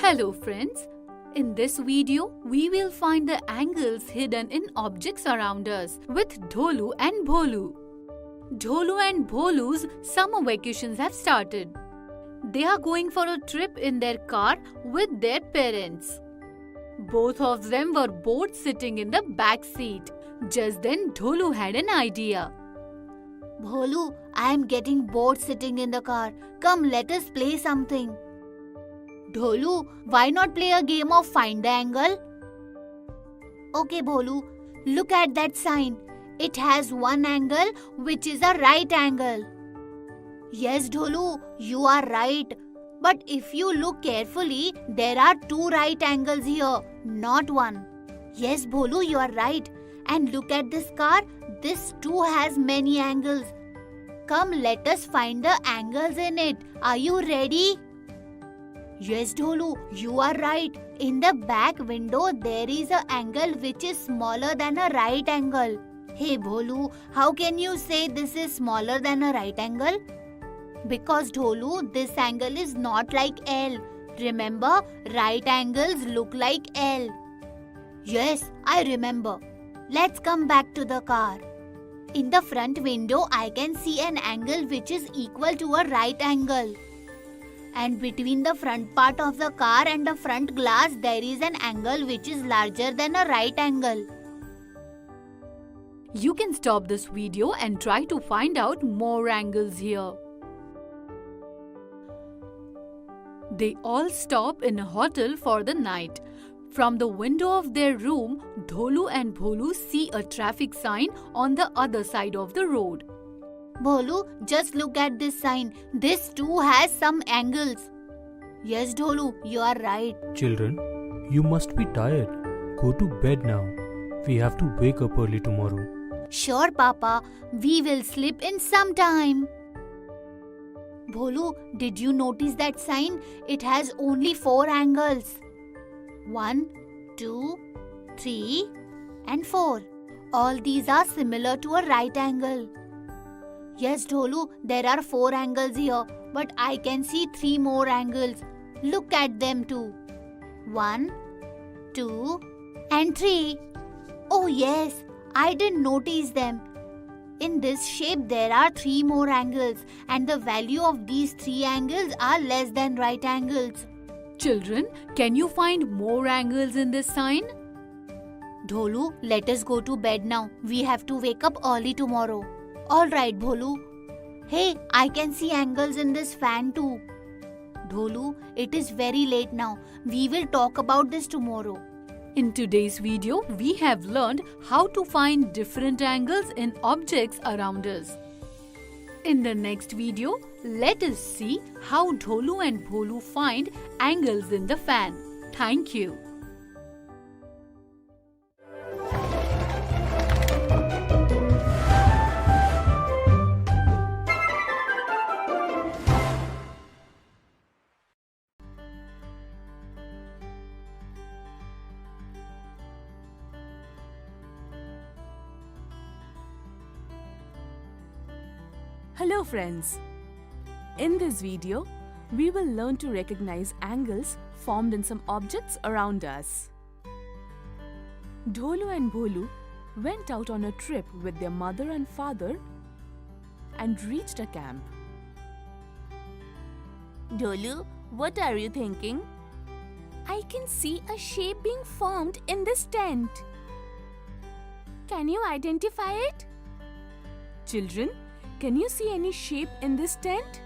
Hello friends, in this video we will find the angles hidden in objects around us with Dholu and Bholu. Dholu and Bholu's summer vacations have started. They are going for a trip in their car with their parents. Both of them were bored sitting in the back seat. Just then Dholu had an idea. Bholu, I am getting bored sitting in the car. Come, let us play something. Dholu, why not play a game of find the angle? Okay, Bholu, look at that sign. It has one angle which is a right angle. Yes, Dholu, you are right. But if you look carefully, there are two right angles here, not one. Yes, Bholu, you are right. And look at this car. This too has many angles. Come, let us find the angles in it. Are you ready? Yes, Dholu, you are right. In the back window, there is an angle which is smaller than a right angle. Hey, Bholu, how can you say this is smaller than a right angle? Because, Dholu, this angle is not like L. Remember, right angles look like L. Yes, I remember. Let's come back to the car. In the front window, I can see an angle which is equal to a right angle. And between the front part of the car and the front glass, there is an angle which is larger than a right angle. You can stop this video and try to find out more angles here. They all stop in a hotel for the night. From the window of their room, Dholu and Bholu see a traffic sign on the other side of the road. Bholu, just look at this sign. This too has some angles. Yes, Dholu, you are right. Children, you must be tired. Go to bed now. We have to wake up early tomorrow. Sure, Papa. We will sleep in some time. Bholu, did you notice that sign? It has only 4 angles. 1, 2, 3 and 4. All these are similar to a right angle. Yes, Dholu, there are 4 angles here, but I can see 3 more angles. Look at them too. 1, 2 and 3. Oh yes, I didn't notice them. In this shape, there are 3 more angles, and the value of these 3 angles are less than right angles. Children, can you find more angles in this sign? Dholu, let us go to bed now. We have to wake up early tomorrow. Alright, Bholu. Hey, I can see angles in this fan too. Dholu, it is very late now. We will talk about this tomorrow. In today's video, we have learned how to find different angles in objects around us. In the next video, let us see how Dholu and Bholu find angles in the fan. Thank you. Hello friends! In this video, we will learn to recognize angles formed in some objects around us. Dholu and Bholu went out on a trip with their mother and father and reached a camp. Dholu, what are you thinking? I can see a shape being formed in this tent. Can you identify it? Children, can you see any shape in this tent?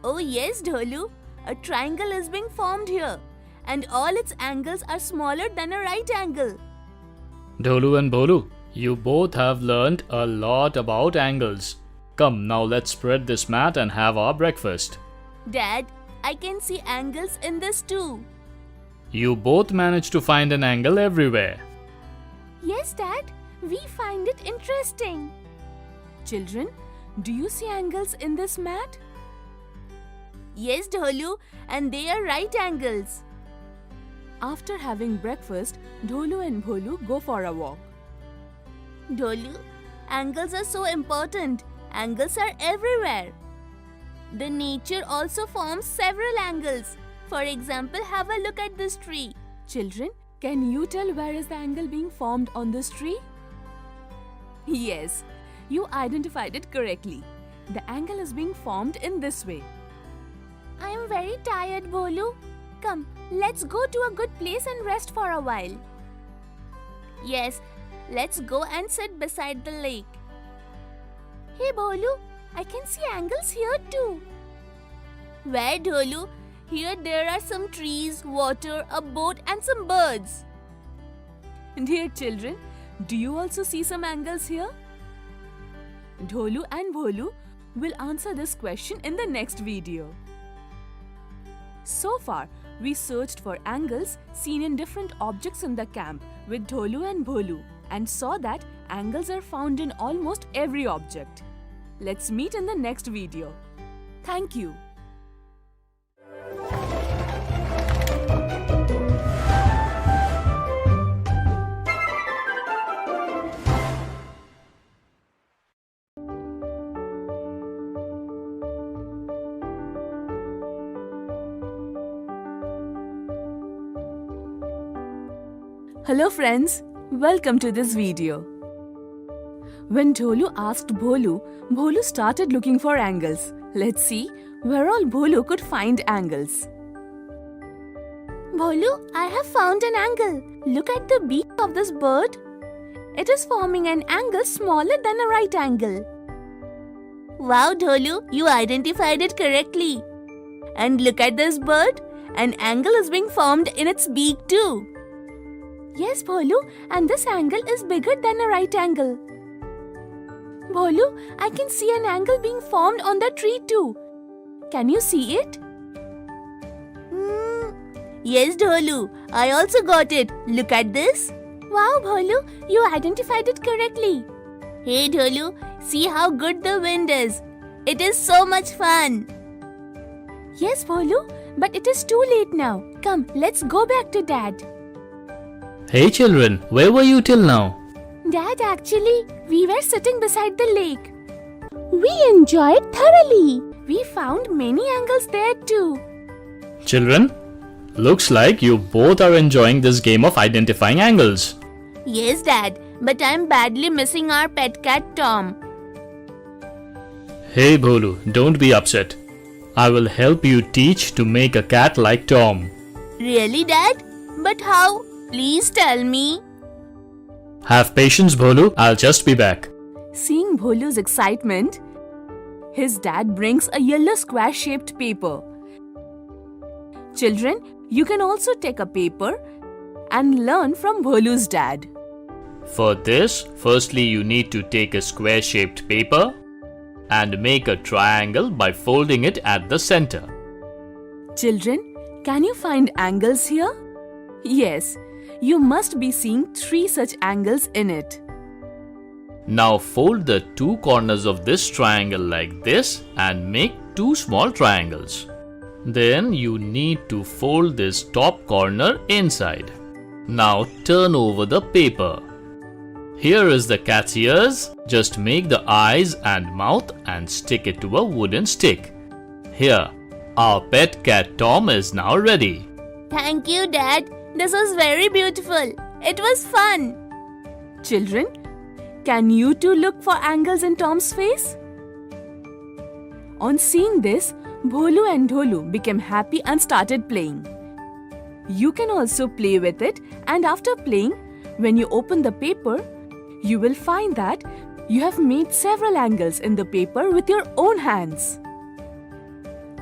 Oh yes, Dholu. A triangle is being formed here, and all its angles are smaller than a right angle. Dholu and Bholu, you both have learned a lot about angles. Come, now let's spread this mat and have our breakfast. Dad, I can see angles in this too. You both managed to find an angle everywhere. Yes, Dad. We find it interesting. Children, do you see angles in this mat? Yes, Dholu, and they are right angles. After having breakfast, Dholu and Bholu go for a walk. Dholu, angles are so important. Angles are everywhere. The nature also forms several angles. For example, have a look at this tree. Children, can you tell where is the angle being formed on this tree? Yes, you identified it correctly. The angle is being formed in this way. I am very tired, Bholu. Come, let's go to a good place and rest for a while. Yes, let's go and sit beside the lake. Hey, Bholu, I can see angles here too. Where, Dholu? Here there are some trees, water, a boat and some birds. Dear children, do you also see some angles here? Dholu and Bholu will answer this question in the next video. So far, we searched for angles seen in different objects in the camp with Dholu and Bholu and saw that angles are found in almost every object. Let's meet in the next video. Thank you. Hello friends, welcome to this video. When Dholu asked Bholu, Bholu started looking for angles. Let's see where all Bholu could find angles. Bholu, I have found an angle. Look at the beak of this bird. It is forming an angle smaller than a right angle. Wow, Dholu, you identified it correctly. And look at this bird. An angle is being formed in its beak too. Yes, Bholu, and this angle is bigger than a right angle. Bholu, I can see an angle being formed on the tree too. Can you see it? Yes, Dholu, I also got it. Look at this. Wow, Bholu, you identified it correctly. Hey, Dholu, see how good the wind is. It is so much fun. Yes, Bholu, but it is too late now. Come, let's go back to Dad. Hey children, where were you till now? Dad, actually, we were sitting beside the lake. We enjoyed thoroughly. We found many angles there too. Children, looks like you both are enjoying this game of identifying angles. Yes, Dad, but I'm badly missing our pet cat Tom. Hey Bholu, don't be upset. I will help you teach to make a cat like Tom. Really, Dad? But how? Please tell me. Have patience, Bholu. I'll just be back. Seeing Bholu's excitement, his dad brings a yellow square-shaped paper. Children, you can also take a paper and learn from Bholu's dad. For this, firstly you need to take a square-shaped paper and make a triangle by folding it at the center. Children, can you find angles here? Yes, you must be seeing 3 such angles in it. Now fold the 2 corners of this triangle like this and make 2 small triangles. Then you need to fold this top corner inside. Now turn over the paper. Here is the cat's ears. Just make the eyes and mouth and stick it to a wooden stick. Here, our pet cat Tom is now ready. Thank you, Dad. This was very beautiful. It was fun. Children, can you too look for angles in Tom's face? On seeing this, Bholu and Dholu became happy and started playing. You can also play with it, and after playing, when you open the paper, you will find that you have made several angles in the paper with your own hands.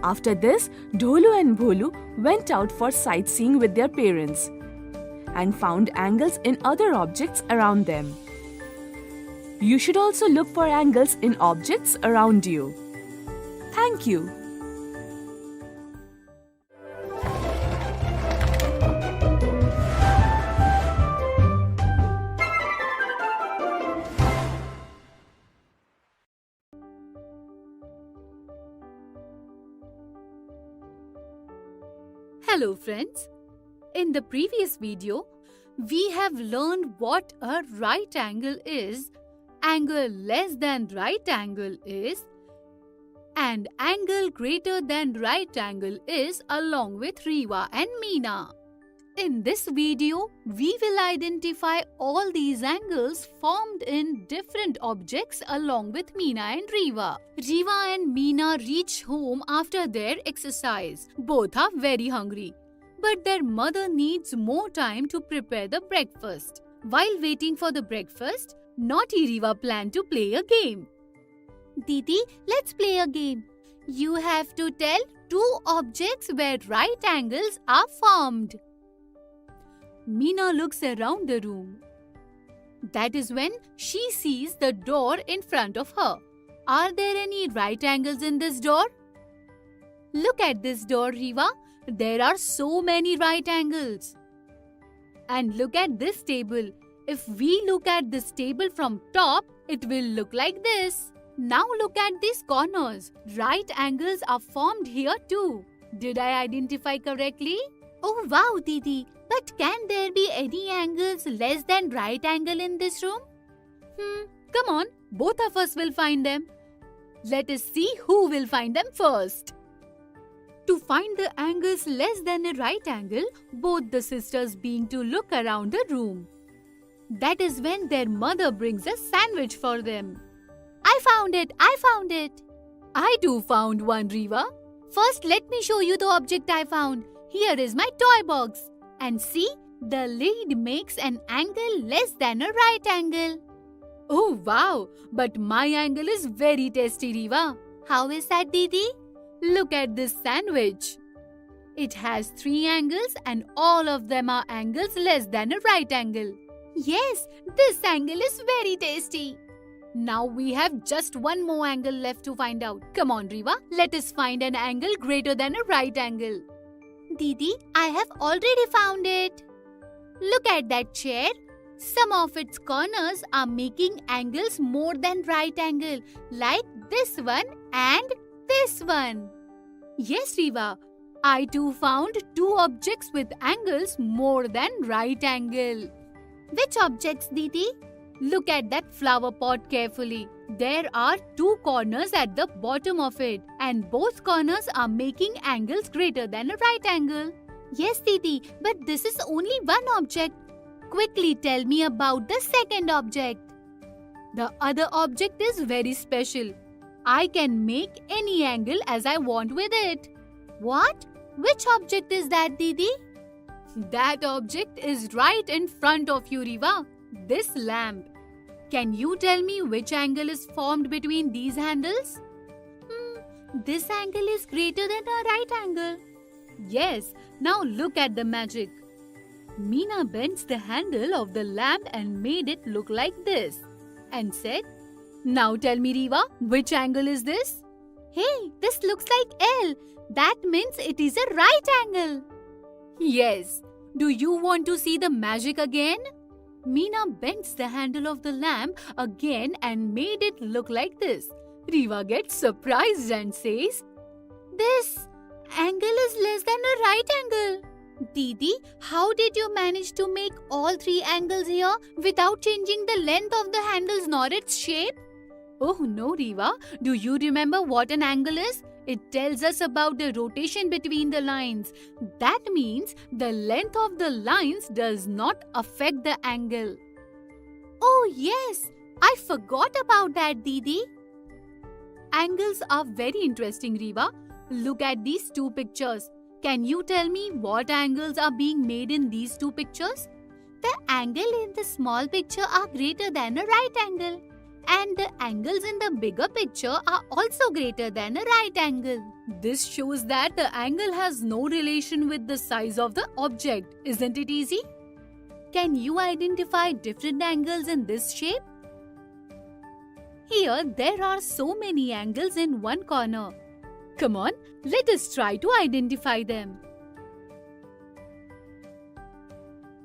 After this, Dholu and Bholu went out for sightseeing with their parents and found angles in other objects around them. You should also look for angles in objects around you. Thank you. Hello friends. In the previous video, we have learned what a right angle is, angle less than right angle is, and angle greater than right angle is along with Riva and Meena. In this video, we will identify all these angles formed in different objects along with Meena and Riva. Riva and Meena reach home after their exercise. Both are very hungry, but their mother needs more time to prepare the breakfast. While waiting for the breakfast, naughty Riva planned to play a game. Didi, let's play a game. You have to tell 2 objects where right angles are formed. Meena looks around the room. That is when she sees the door in front of her. Are there any right angles in this door? Look at this door, Riva. There are so many right angles. And look at this table. If we look at this table from top, it will look like this. Now look at these corners. Right angles are formed here too. Did I identify correctly? Oh wow, Didi. But can there be any angles less than right angle in this room? Come on, both of us will find them. Let us see who will find them first. To find the angles less than a right angle, both the sisters began to look around the room. That is when their mother brings a sandwich for them. I found it! I too found one, Riva. First, let me show you the object I found. Here is my toy box. And see, the lid makes an angle less than a right angle. Oh wow, but my angle is very tasty, Riva. How is that, Didi? Look at this sandwich. It has 3 angles and all of them are angles less than a right angle. Yes, this angle is very tasty. Now we have just one more angle left to find out. Come on, Riva, let us find an angle greater than a right angle. Didi, I have already found it. Look at that chair. Some of its corners are making angles more than right angle, like this one and this one. Yes, Riva, I too found 2 objects with angles more than right angle. Which objects, Didi? Look at that flower pot carefully. There are 2 corners at the bottom of it, and both corners are making angles greater than a right angle. Yes, Didi, but this is only one object. Quickly tell me about the second object. The other object is very special. I can make any angle as I want with it. What? Which object is that, Didi? That object is right in front of you, Riva. This lamp. Can you tell me which angle is formed between these handles? This angle is greater than a right angle. Yes, now look at the magic. Meena bends the handle of the lamp and made it look like this and said, "Now tell me, Riva, which angle is this?" Hey, this looks like L. That means it is a right angle. Yes. Do you want to see the magic again? Meena bends the handle of the lamp again and made it look like this. Riva gets surprised and says, "This angle is less than a right angle." Didi, how did you manage to make all 3 angles here without changing the length of the handles nor its shape? Oh no, Riva. Do you remember what an angle is? It tells us about the rotation between the lines. That means the length of the lines does not affect the angle. Oh yes, I forgot about that, Didi. Angles are very interesting, Riva. Look at these 2 pictures. Can you tell me what angles are being made in these 2 pictures? The angle in the small picture are greater than a right angle. And the angles in the bigger picture are also greater than a right angle. This shows that the angle has no relation with the size of the object. Isn't it easy? Can you identify different angles in this shape? Here, there are so many angles in one corner. Come on, let us try to identify them.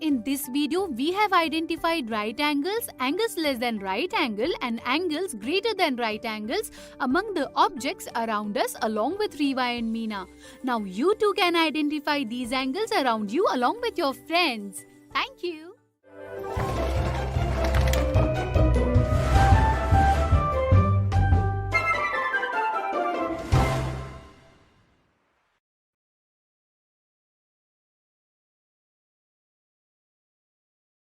In this video, we have identified right angles, angles less than right angle, and angles greater than right angles among the objects around us along with Riva and Meena. Now you too can identify these angles around you along with your friends. Thank you.